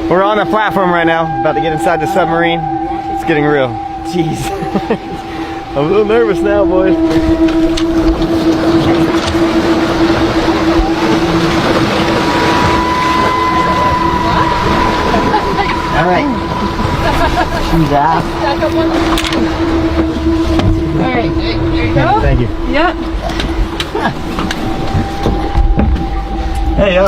We're on the platform right now, about to get inside the submarine. It's getting real. Jeez. I'm a little nervous now, boys. All right. Shoes off. All right, there you go. Thank you. Yep. Hey, yo.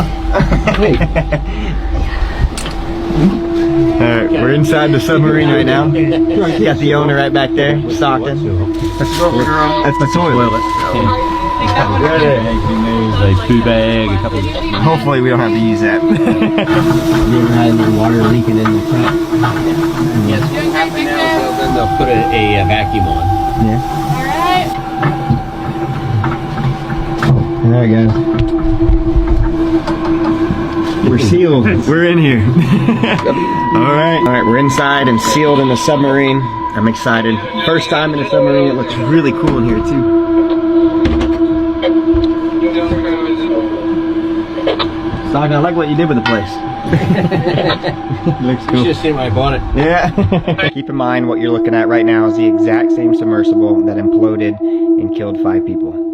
Alright, we're inside the submarine right now. Got the owner right back there, Stockton. That's the toilet. A food bag, a couple. Hopefully we don't have to use that. You ever had any water leaking in the front? Yes, half an hour, then they'll put a vacuum on. Yeah. All right. There we go. We're sealed. We're in here. Alright. Alright, we're inside and sealed in the submarine. I'm excited. First time in a submarine. It looks really cool in here too. Stockton, I like what you did with the place. Looks cool. You should have seen when I bought it. Yeah. Keep in mind what you're looking at right now is the exact same submersible that imploded and killed 5 people.